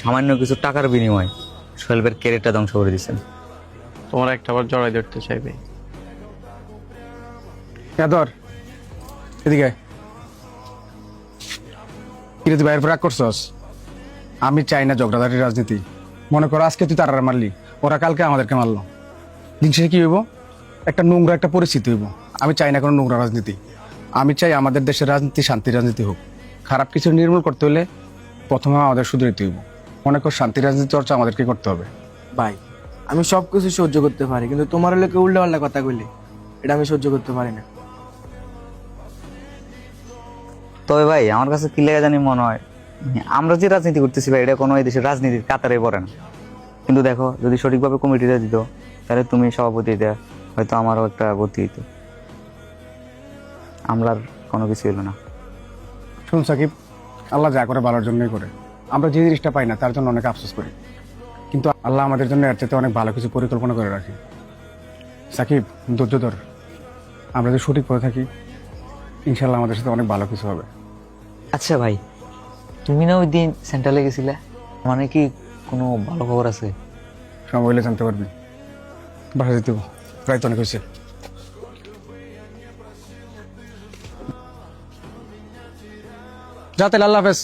সামান্য কিছু টাকার বিনিময়ে সোহেলের ক্যারিয়ারটা ধ্বংস করে দিচ্ছেন। তোমার একটা বার জড়াই ধরতে চাইবে। ধর এদিকে কিরে, তুই বাইরের রাগ করছস? আমি চাই না ঝগড়াঝাটির রাজনীতি। মনে করো আজকে তুই তারা মারলি, ওরা কালকে আমাদেরকে মারলো, দিন শেষে কি হইব? একটা নোংরা একটা পরিস্থিতি হইব। আমি চাই না কোনো নোংরা রাজনীতি। আমি চাই আমাদের দেশের রাজনীতি শান্তির রাজনীতি হোক। খারাপ কিছু নির্মূল করতে হলে প্রথমে আমাদের শুধরাইতে হইব। মনে কর শান্তির রাজনীতি চর্চা আমাদেরকে করতে হবে। ভাই আমি সব কিছু সহ্য করতে পারি, কিন্তু তোমার লোকে উল্টা পাল্টা কথা কইলে এটা আমি সহ্য করতে পারি না। তবে ভাই আমার কাছে কি লেগে জানি মনে হয়, আমরা যে রাজনীতি করতেছি ভাই, এটা কোনো এই দেশের রাজনীতির কাতারে পড়ে না। কিন্তু দেখো, যদি সঠিকভাবে কমিটিটা দিত, তাহলে তুমি সভাপতি দিতে হয়তো আমারও একটা গতি হইতো। আমরা আর কোনো কিছু হলো না। শুন সাকিব, আল্লাহ যা করে ভালোর জন্যই করে। আমরা যে জিনিসটা পাই না তার জন্য অনেক আফসোস করি, কিন্তু আল্লাহ আমাদের জন্য এর চাইতে অনেক ভালো কিছু পরিকল্পনা করে রাখে। সাকিব, ধৈর্য ধর। আমরা যদি সঠিক পথে থাকি, ইনশাল্লাহ আমাদের সাথে অনেক ভালো কিছু হবে। আচ্ছা ভাই, তুমি না ওই দিন সেন্ট্রালে গেছিলে, মানে কি কোনো ভালো খবর আছে? সময় হইলে জানতে পারবি। বাসা যেতে হবে, প্রায় তো অনেক হয়েছে। যাতে আল্লাহ হাফেজ।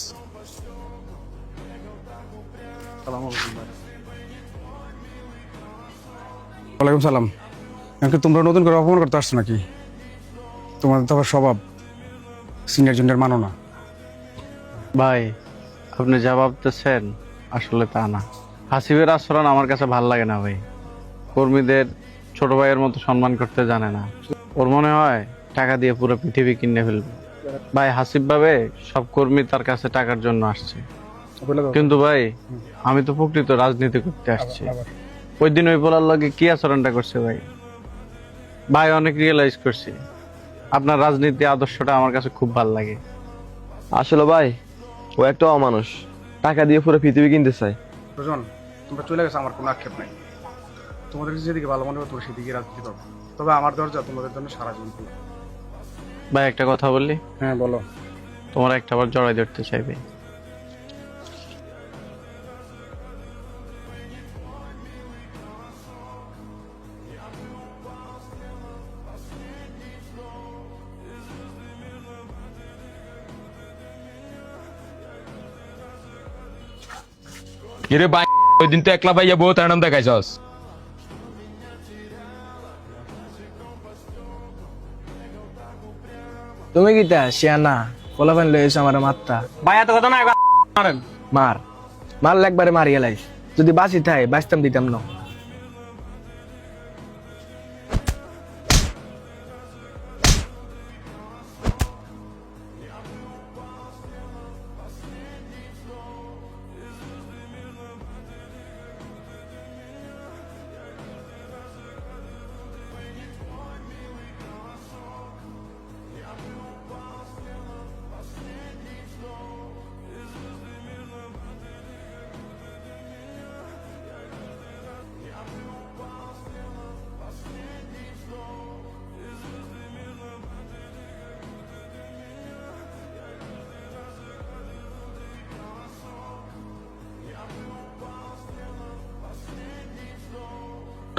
ওয়ালাইকুম সালাম। এমনকি তোমরা নতুন করে অপমান করতে আসছো নাকি? তোমাদের তো আবার স্বভাব সিনিয়র জুনিয়র মানো না। ভাই আপনি যা ভাবতেছেন আসলে তা না। হাসিবের আচরণ আমার কাছে ভাল লাগে না ভাই। কর্মীদের ছোট ভাইয়ের মতো সম্মান করতে জানে না। ওর মনে হয় টাকা দিয়ে পুরো পৃথিবী কিনে ফেলবে। ভাই হাসিব ভাবে সব কর্মী তার কাছে টাকার জন্য আসছে, কিন্তু ভাই আমি তো প্রকৃত রাজনীতি করতে আসছি। ওই দিন ওই বলার লগে কি আচরণটা করছে ভাই, ভাই অনেক রিয়েলাইজ করছি আপনার রাজনীতি আদর্শটা আমার কাছে খুব ভাল লাগে। আসলে ভাই ও একটা অমানুষ, টাকা দিয়ে পুরো পৃথিবী কিনতে চায়। দুজন তোমরা চলে গেছো, আমার কোনো আক্ষেপ নাই। তোমাদের যেদিকে ভালো মনে হবে তোমরা সেদিকে রাজনীতি করবো। তবে আমার দরজা তোমাদের জন্য সারা জীবন খোলা। ভাই একটা কথা বললি, হ্যাঁ বলো। তোমার একটা বার জড়াই ধরতে চাইবে। কিরে ভাই, ওই দিন তো একলা ভাইয়া বউ তার নাম দেখাইছস। তুমি কিটা শিয়ানা ফলাফান লয়েছো আমার মাত্রা। ভাই এত কথা না, মারেন। মার মারলে একবারে মারিয়ে লাইস। যদি বাঁচি থাই বাঁচতাম দিতাম না।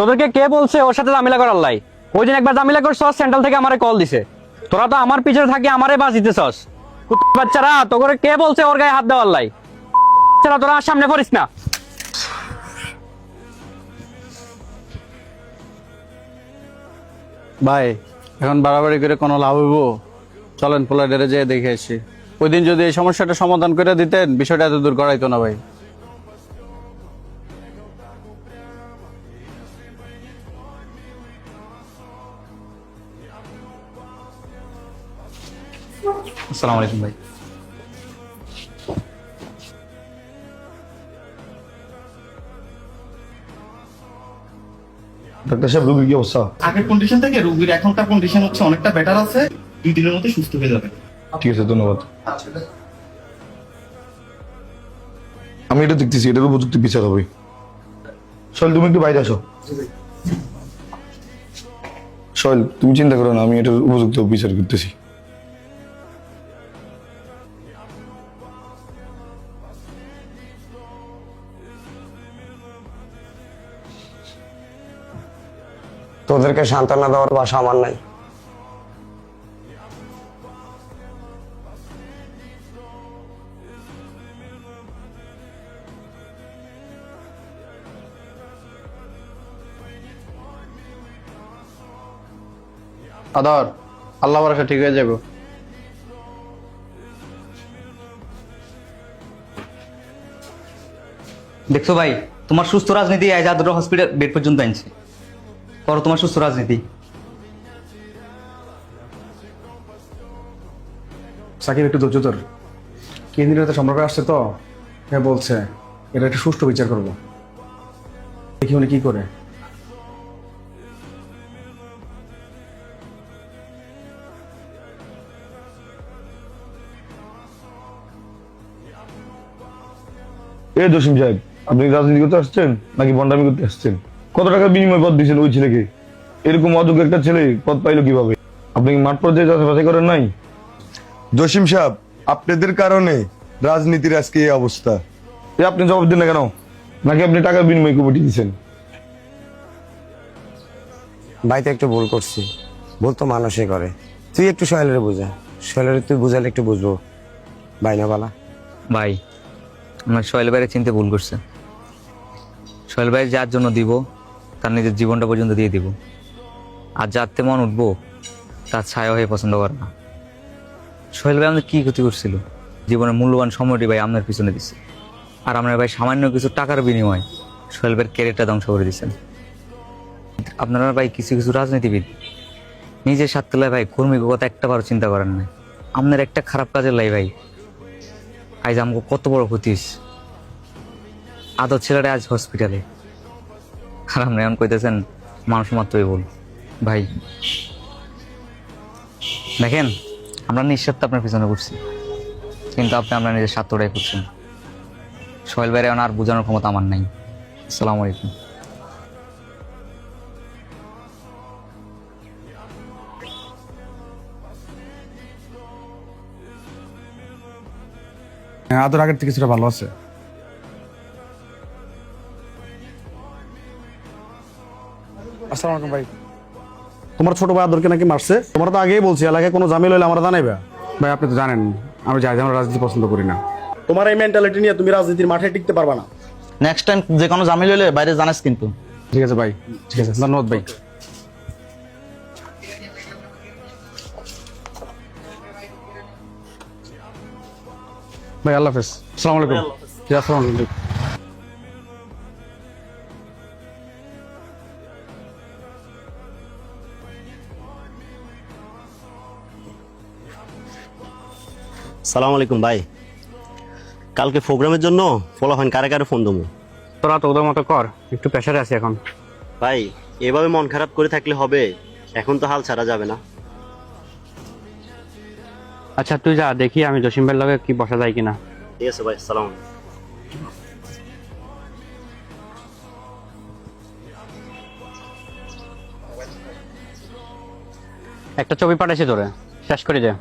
তোদেরকে কে বলছে ওর সাথে ঝামেলা করার লাই? ওই দিন একবার ঝামেলা করছস, সেন্ট্রাল থেকে আমারে কল দিছে। তোরা তো আমার পিছনে থাকি আমারে বাস দিতেছস। বাচ্চারা, তোকে কে বলছে ওর গায়ে হাত দেওয়ার লাই? বাচ্চারা, তোরা আর সামনে পড়িস না। ভাই এখন বাড়াবাড়ি করে কোনো লাভ হইব? চলেন পোলা ডেরে যেয়ে দেখে আসি। ওই দিন যদি এই সমস্যাটা সমাধান করে দিতেন, বিষয়টা এত দূর করাইতো না ভাই। আসসালামু আলাইকুম ভাই। ডাক্তার সাহেব, রোগীর কি অবস্থা? আগের কন্ডিশন থেকে রোগীর এখনকার কন্ডিশন হচ্ছে অনেকটা বেটার আছে। 2 দিনের মধ্যে সুস্থ হয়ে যাবে। ঠিক আছে, ধন্যবাদ। আমি এটা দেখতেছি, এটার উপযুক্ত বিচার হবে। সোহেল, তুমি একটু বাইরে আসো। সোহেল, তুমি চিন্তা করো না, আমি এটার উপযুক্ত বিচার করতেছি। তোদেরকে সান্ত্বনা দেওয়ার ভাষা আমার নাই। আদর, আল্লাহ ভরসা ঠিক হয়ে যাবো। দেখছো ভাই, তোমার সুস্থ রাজনীতি আজ আদর হসপিটাল বেড পর্যন্ত আনছে। করো তোমার সুস্থ রাজনীতি। সাকিব একটু ধৈর্য ধর, কেন্দ্রীয় সম্পর্কে আসছে তো, হ্যাঁ বলছে এটা একটা সুষ্ঠু বিচার করবো, দেখি উনি কি করে। এ জসিম সাহেব, আপনি কি রাজনীতি করতে আসছেন নাকি বন্ডামি করতে আসছেন? কত টাকা বিনিময় পদ দিয়েছেন ওই ছেলেকে? এরকম অযোগ্য একটা ছেলে পদ পাইলো কিভাবে? আপনি কি মাঠ পর্যায়ে যাচাই বাছাই করেন নাই? জসিম সাহেব, আপনাদের কারণে রাজনীতির আজকে এই অবস্থা। এ আপনি জবাব দিন না কেন? নাকি আপনি টাকার বিনিময় কমিটি দিচ্ছেন? ভাই তো একটু ভুল করছি, ভুল তো মানুষই করে। তুই একটু সোহেলের বুঝা, সোহেলের তুই বুঝালে একটু বুঝবো। ভাই না বালা ভাই, আমার সোহেল ভাইয়ের চিনতে ভুল করছে। সোহেল ভাই যার জন্য দিব তার নিজের জীবনটা পর্যন্ত দিয়ে দিব, আর যাতে মন উঠবো তার ছায়া হয়ে পছন্দ করে না। সোহেল ভাই আমাদের কি ক্ষতি করছিল? জীবনের মূল্যবান সময়টি ভাই আপনার পিছনে দিচ্ছে, আর আপনার ভাই সামান্য কিছু টাকার বিনিময়ে সোহেল ভাইয়ের ক্যারিয়ারটা ধ্বংস করে দিচ্ছেন। আপনারা ভাই কিছু কিছু রাজনীতিবিদ নিজের স্বার্থে ভাই কর্মীর কথা একটা বারও চিন্তা করেন না। আপনার একটা খারাপ কাজের লাই ভাই আজ আমাকে কত বড় ক্ষতি হয়েছে। আদর ছেলেটা আজ হসপিটালে, আর আপনি এমন কইতেছেন মানুষ মাত্রই বল। ভাই দেখেন, আমরা নিঃস্বার্থ আপনার পিছনে করছি, কিন্তু আপনি আপনার নিজের স্বার্থটাই করছেন। সোহেল ভাইয়ের আর বোঝানোর ক্ষমতা আমার নাই। আসসালামু আলাইকুম। হ্যাঁ, আদর আগের থেকে কিছুটা ভালো আছে। আসসালামু আলাইকুম ভাই। তোমার ছোট ভাই আদরকে নাকি মারছে? তোমরা তো আগেই বলছি এলাকায় কোনো ঝামেলা হলে আমরা জানাইবা। ভাই আপনি তো জানেন আমি যাই আমরা রাজনীতি পছন্দ করি না। তোমার এই মেন্টালিটি নিয়ে তুমি রাজনীতির মাঠে টিকতে পারবা না। নেক্সট টাইম যে কোনো ঝামেলা হলে বাইরে জানাস কিন্তু। ঠিক আছে ভাই, ঠিক আছে, ধন্যবাদ ভাই। ভাই আল্লাহ হাফেজ। আসসালামু আলাইকুম। জি, আসসালামু আলাইকুম। সালাম আলাইকুম ভাই, কালকে প্রোগ্রামের জন্য ফলাফল কারে কারে ফোন দেবো? তোরা তোদের মতো কর, একটু প্রেশারে আছি এখন। ভাই এভাবে মন খারাপ করে থাকলে হবে? এখন তো হাল ছাড়া যাবে না। আচ্ছা তুই যা, দেখি আমি জসিম ভাইয়ের লগে কি বসা যায় কিনা। ঠিক আছে ভাই, সালাম। একটা ছবি পাঠাইছি তোরে, শেষ করে যা।